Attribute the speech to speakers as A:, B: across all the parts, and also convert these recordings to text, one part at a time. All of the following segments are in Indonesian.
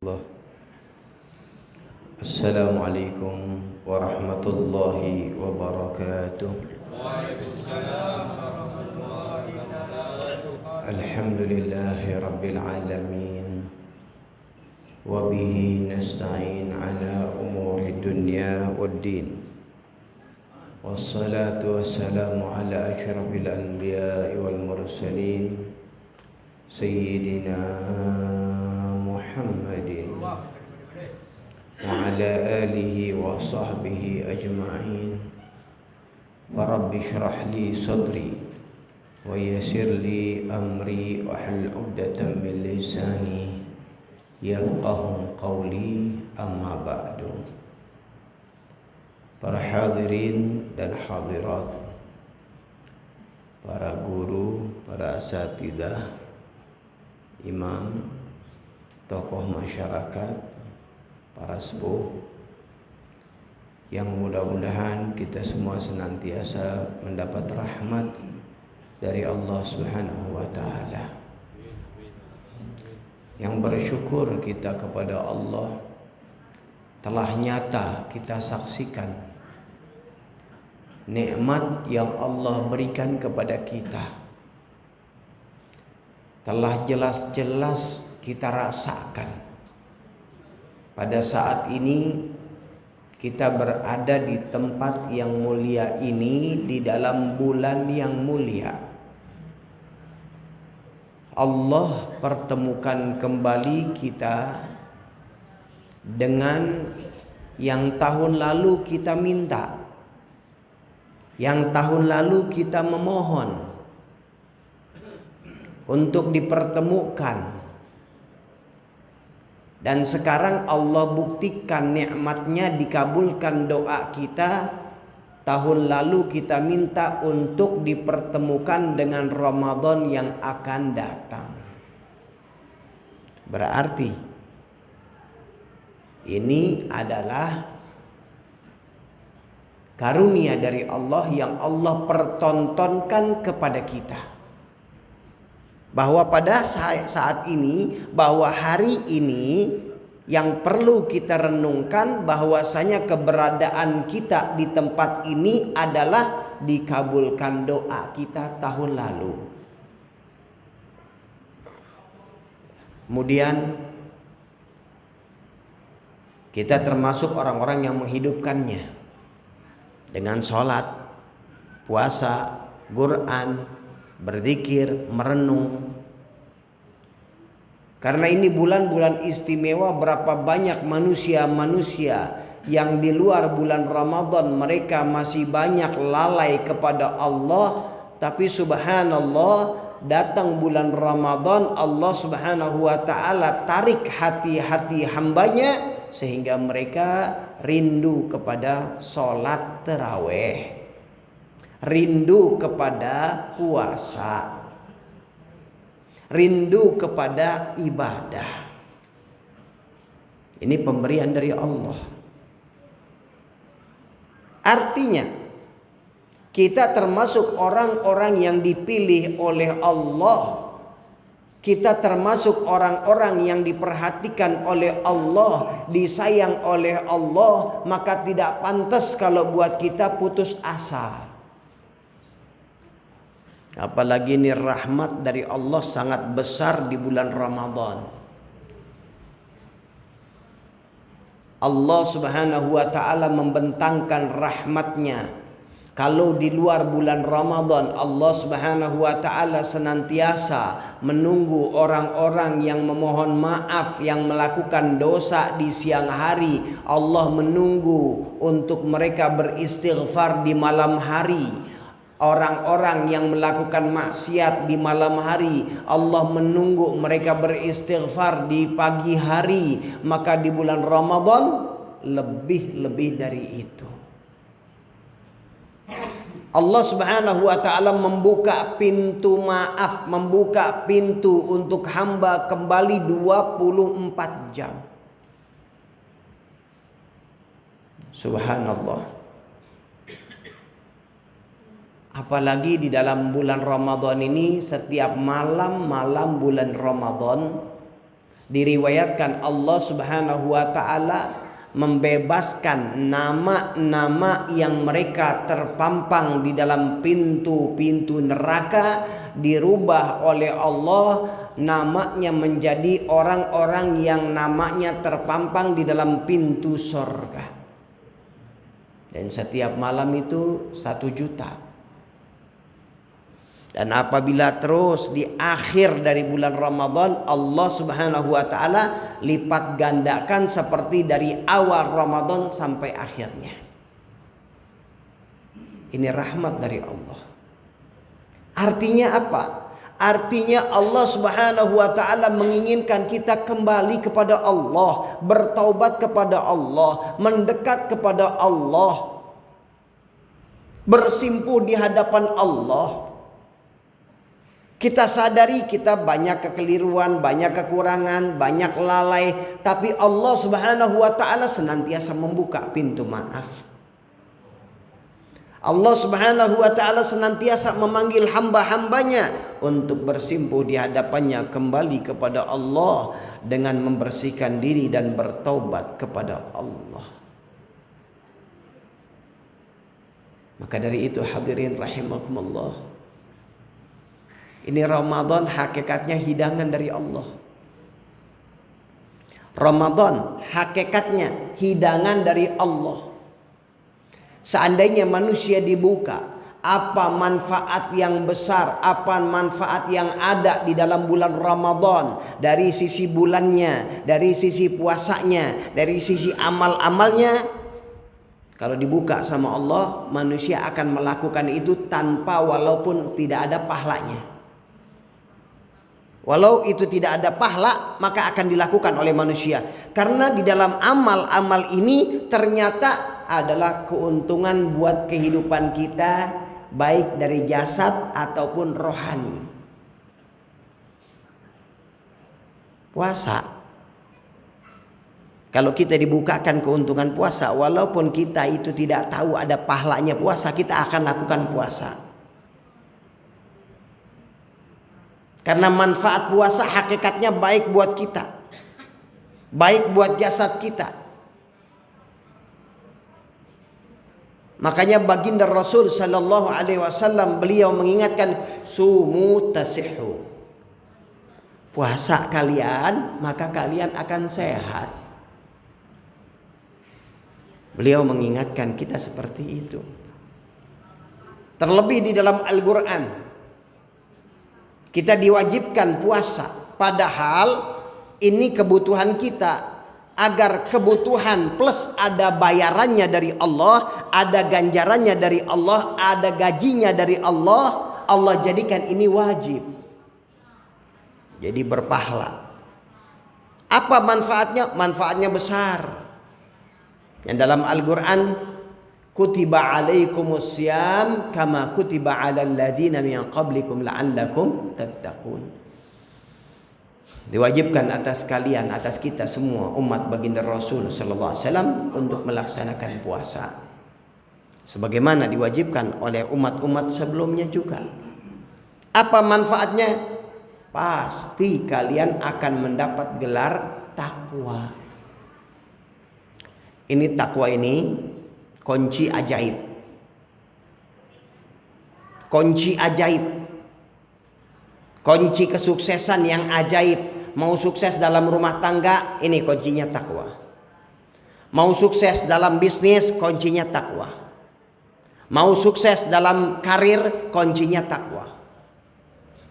A: Allah. Assalamualaikum warahmatullahi wabarakatuh.
B: Waalaikumsalam warahmatullahi wabarakatuh.
A: Alhamdulillahi rabbil alamin. Wa bihi nasta'in ala umuri dunya waddin. Wassalatu wassalamu ala asyrafil anbiya'i wal mursalin Sayyidina Muhammadin wa ala alihi wa sahbihi ajma'in. Wa rabbi syrah li sadri wa yassir li amri wa hlul 'uqdatam min lisani yafqahu qawli, amma ba'du. Para hadirin dan hadirat, para guru, para asatidzah, imam, tokoh masyarakat, para sepuh, yang mudah-mudahan kita semua senantiasa mendapat rahmat dari Allah Subhanahu wa taala. Yang bersyukur kita kepada Allah, telah nyata kita saksikan nikmat yang Allah berikan kepada kita. Telah jelas-jelas kita rasakan pada saat ini kita berada di tempat yang mulia ini, di dalam bulan yang mulia. Allah pertemukan kembali kita dengan yang tahun lalu kita minta, yang tahun lalu kita memohon untuk dipertemukan, dan sekarang Allah buktikan nikmatnya, dikabulkan doa kita. Tahun lalu kita minta untuk dipertemukan dengan Ramadan yang akan datang. Berarti ini adalah karunia dari Allah yang Allah pertontonkan kepada kita, bahwa pada saat ini, bahwa hari ini yang perlu kita renungkan bahwasanya keberadaan kita di tempat ini adalah dikabulkan doa kita tahun lalu. Kemudian kita termasuk orang-orang yang menghidupkannya dengan sholat, puasa, Quran, berzikir, merenung. Karena ini bulan-bulan istimewa, berapa banyak manusia-manusia yang di luar bulan Ramadan mereka masih banyak lalai kepada Allah, tapi subhanallah datang bulan Ramadan Allah Subhanahu wa taala tarik hati-hati hambanya sehingga mereka rindu kepada sholat tarawih, rindu kepada puasa, rindu kepada ibadah. Ini pemberian dari Allah. Artinya kita termasuk orang-orang yang dipilih oleh Allah. Kita termasuk orang-orang yang diperhatikan oleh Allah, disayang oleh Allah. Maka tidak pantas kalau buat kita putus asa. Apalagi ini rahmat dari Allah sangat besar di bulan Ramadan. Allah Subhanahu wa ta'ala membentangkan rahmatnya. Kalau di luar bulan Ramadan Allah Subhanahu wa ta'ala senantiasa menunggu orang-orang yang memohon maaf, yang melakukan dosa di siang hari. Allah menunggu untuk mereka beristighfar di malam hari. Orang-orang yang melakukan maksiat di malam hari, Allah menunggu mereka beristighfar di pagi hari. Maka di bulan Ramadan lebih-lebih dari itu. Allah Subhanahu wa ta'ala membuka pintu maaf, membuka pintu untuk hamba kembali 24 jam. Subhanallah. Apalagi di dalam bulan Ramadan ini, setiap malam bulan Ramadan Diriwayatkan Allah Subhanahu wa taala membebaskan nama-nama yang mereka terpampang di dalam pintu-pintu neraka, dirubah oleh Allah namanya menjadi orang-orang yang namanya terpampang di dalam pintu surga. Dan setiap malam itu 1 juta. Dan apabila terus di akhir dari bulan Ramadan, Allah Subhanahu wa taala lipat gandakan seperti dari awal Ramadan sampai akhirnya. Ini rahmat dari Allah. Artinya apa? Artinya Allah Subhanahu wa taala menginginkan kita kembali kepada Allah, bertaubat kepada Allah, mendekat kepada Allah, bersimpuh di hadapan Allah. Kita sadari kita banyak kekeliruan, banyak kekurangan, banyak lalai, tapi Allah Subhanahu wa taala senantiasa membuka pintu maaf. Allah Subhanahu wa taala senantiasa memanggil hamba-hambanya untuk bersimpuh di hadapannya, kembali kepada Allah dengan membersihkan diri dan bertaubat kepada Allah. Maka dari itu hadirin rahimakumullah, ini Ramadan hakikatnya hidangan dari Allah. Ramadan hakikatnya hidangan dari Allah. Seandainya manusia dibuka, apa manfaat yang besar, apa manfaat yang ada di dalam bulan Ramadan, dari sisi bulannya, dari sisi puasanya, dari sisi amal-amalnya. Kalau dibuka sama Allah, manusia akan melakukan itu tanpa, walaupun tidak ada pahalanya. Walau itu tidak ada pahala, maka akan dilakukan oleh manusia. Karena di dalam amal-amal ini ternyata adalah keuntungan buat kehidupan kita, baik dari jasad ataupun rohani. Puasa, kalau kita dibukakan keuntungan puasa, walaupun kita itu tidak tahu ada pahalanya puasa, kita akan lakukan puasa. Karena manfaat puasa hakikatnya baik buat kita, baik buat jasad kita. Makanya baginda Rasul sallallahu alaihi wasallam beliau mengingatkan, sumu tasihhu. Puasa kalian, maka kalian akan sehat. Beliau mengingatkan kita seperti itu. Terlebih di dalam Al-Qur'an, kita diwajibkan puasa, padahal ini kebutuhan kita. Agar kebutuhan plus ada bayarannya dari Allah, ada ganjarannya dari Allah, ada gajinya dari Allah, Allah jadikan ini wajib. Jadi berpahala. Apa manfaatnya? Manfaatnya besar. Yang dalam Al-Quran, kutiba alaikumusiyam kama kutiba alal ladzina min qablikum la'allakum tattaqun. Diwajibkan atas kalian, atas kita semua umat baginda Rasul sallallahu alaihi wasallam untuk melaksanakan puasa sebagaimana diwajibkan oleh umat-umat sebelumnya juga. Apa manfaatnya? Pasti kalian akan mendapat gelar takwa. Ini takwa ini kunci ajaib. Kunci ajaib. Kunci kesuksesan yang ajaib. Mau sukses dalam rumah tangga, ini kuncinya takwa. Mau sukses dalam bisnis, kuncinya takwa. Mau sukses dalam karir, kuncinya takwa.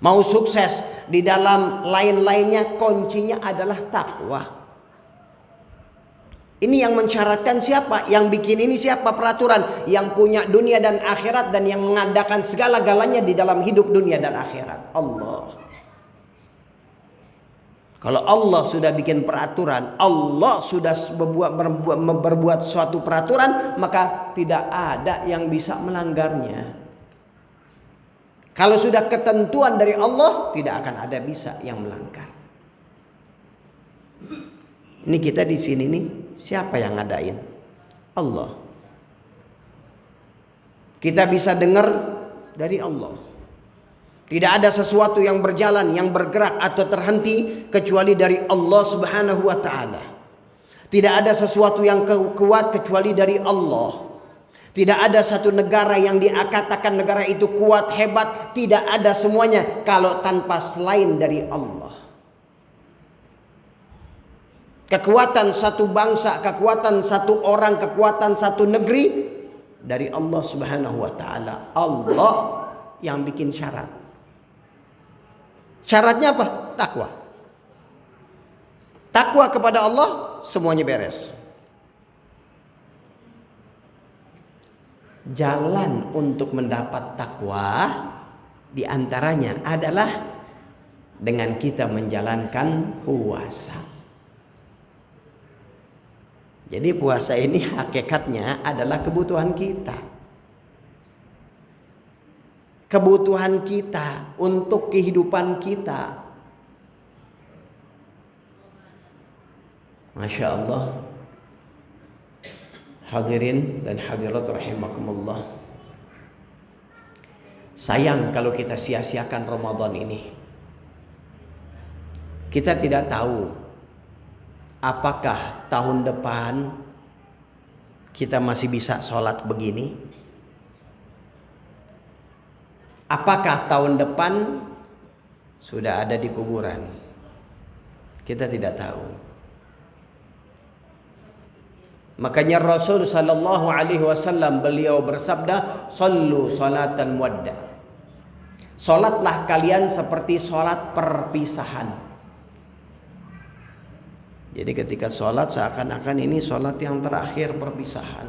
A: Mau sukses di dalam lain-lainnya, kuncinya adalah takwa. Ini yang mensyaratkan siapa? Yang bikin ini siapa? Peraturan yang punya dunia dan akhirat dan yang mengadakan segala-galanya di dalam hidup dunia dan akhirat. Allah. Kalau Allah sudah bikin peraturan, Allah sudah berbuat suatu peraturan, maka tidak ada yang bisa melanggarnya. Kalau sudah ketentuan dari Allah, tidak akan ada bisa yang melanggar. Ini kita di sini nih, siapa yang ngadain? Allah. Kita bisa dengar dari Allah. Tidak ada sesuatu yang berjalan, yang bergerak atau terhenti kecuali dari Allah Subhanahu wa taala. Tidak ada sesuatu yang kuat kecuali dari Allah. Tidak ada satu negara yang dikatakan negara itu kuat, hebat. Tidak ada semuanya kalau tanpa selain dari Allah. Kekuatan satu bangsa, kekuatan satu orang, kekuatan satu negeri dari Allah Subhanahu wa taala. Allah yang bikin syarat. Syaratnya apa? Takwa. Takwa kepada Allah, semuanya beres. Jalan untuk mendapat takwa diantaranya adalah dengan kita menjalankan puasa. Jadi puasa ini hakikatnya adalah kebutuhan kita. Kebutuhan kita untuk kehidupan kita. Masya Allah. Hadirin dan hadirat rahimakumullah. Sayang kalau kita sia-siakan Ramadan ini. Kita tidak tahu apakah tahun depan kita masih bisa sholat begini. Apakah tahun depan sudah ada di kuburan? Kita tidak tahu. Makanya Rasul sallallahu alaihi wasallam beliau bersabda, "Shallu salatan muwadda." Salatlah kalian seperti salat perpisahan. Jadi ketika salat seakan-akan ini salat yang terakhir perpisahan.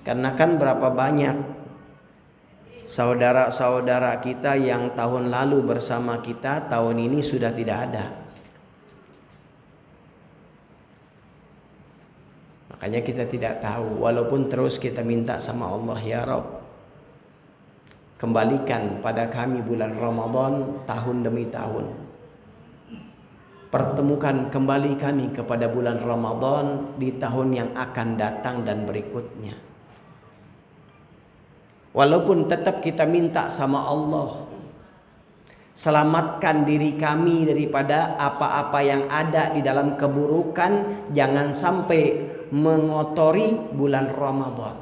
A: Karena kan berapa banyak saudara-saudara kita yang tahun lalu bersama kita, tahun ini sudah tidak ada. Makanya kita tidak tahu, walaupun terus kita minta sama Allah, ya Rabb, kembalikan pada kami bulan Ramadan tahun demi tahun. Pertemukan kembali kami kepada bulan Ramadan di tahun yang akan datang dan berikutnya. Walaupun tetap kita minta sama Allah, selamatkan diri kami daripada apa-apa yang ada di dalam keburukan, jangan sampai mengotori bulan Ramadan.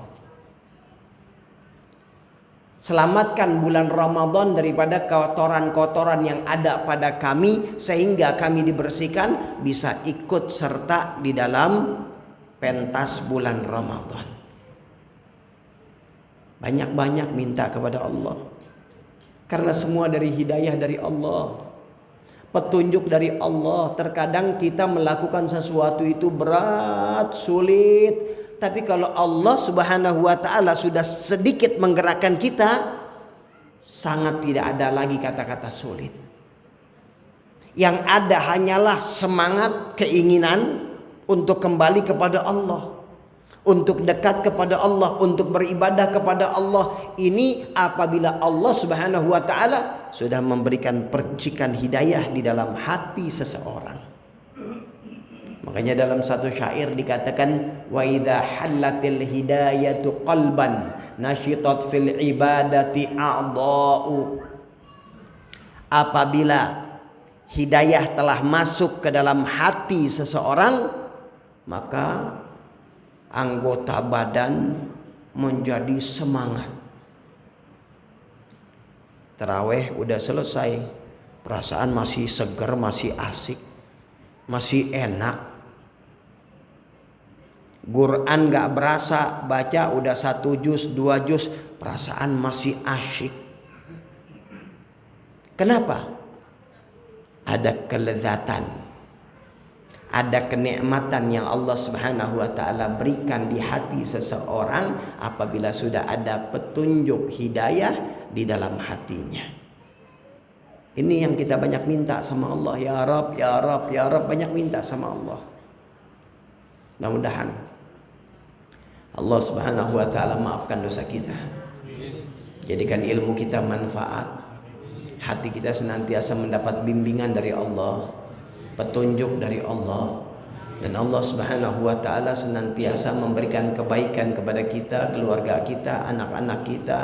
A: Selamatkan bulan Ramadan daripada kotoran-kotoran yang ada pada kami, sehingga kami dibersihkan, bisa ikut serta di dalam pentas bulan Ramadan. Banyak-banyak minta kepada Allah. Karena semua dari hidayah dari Allah, petunjuk dari Allah. Terkadang kita melakukan sesuatu itu berat, sulit, tapi kalau Allah Subhanahu wa taala sudah sedikit menggerakkan kita, sangat tidak ada lagi kata-kata sulit. Yang ada hanyalah semangat, keinginan untuk kembali kepada Allah, untuk dekat kepada Allah, untuk beribadah kepada Allah. Ini apabila Allah Subhanahu wa taala sudah memberikan percikan hidayah di dalam hati seseorang. Makanya dalam satu syair dikatakan, wa idza hallatil hidayatu qalban nashitat fil ibadati a'dha'u. Apabila hidayah telah masuk ke dalam hati seseorang, maka anggota badan menjadi semangat. Tarawih udah selesai, perasaan masih seger, masih asik, masih enak. Quran gak berasa baca, udah 1 juz, 2 juz, perasaan masih asyik. Kenapa? Ada kelezatan, ada kenikmatan yang Allah Subhanahu wa taala berikan di hati seseorang apabila sudah ada petunjuk hidayah di dalam hatinya. Ini yang kita banyak minta sama Allah, ya Rabb, ya Rabb, ya Rabb, banyak minta sama Allah. Mudah-mudahan Allah Subhanahu wa taala maafkan dosa kita. Jadikan ilmu kita manfaat. Hati kita senantiasa mendapat bimbingan dari Allah, petunjuk dari Allah, dan Allah Subhanahu wa taala senantiasa memberikan kebaikan kepada kita, keluarga kita, anak-anak kita,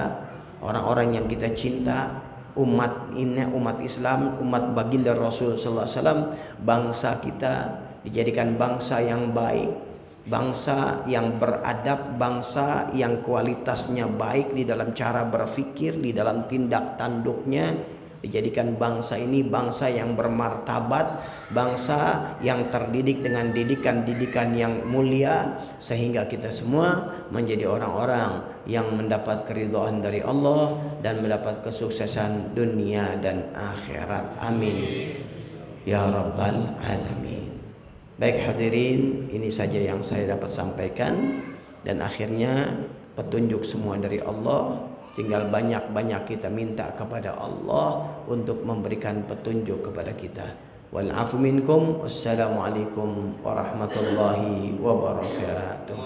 A: orang-orang yang kita cinta, umat ini, umat Islam, umat baginda Rasul sallallahu alaihi wasallam, bangsa kita dijadikan bangsa yang baik, bangsa yang beradab, bangsa yang kualitasnya baik di dalam cara berpikir, di dalam tindak tanduknya. Dijadikan bangsa ini bangsa yang bermartabat, bangsa yang terdidik dengan didikan-didikan yang mulia, sehingga kita semua menjadi orang-orang yang mendapat keridhaan dari Allah dan mendapat kesuksesan dunia dan akhirat. Amin ya rabbal alamin. Baik hadirin, ini saja yang saya dapat sampaikan, dan akhirnya petunjuk semua dari Allah. Tinggal banyak-banyak kita minta kepada Allah untuk memberikan petunjuk kepada kita. Wal afu minkum. Wassalamualaikum warahmatullahi wabarakatuh.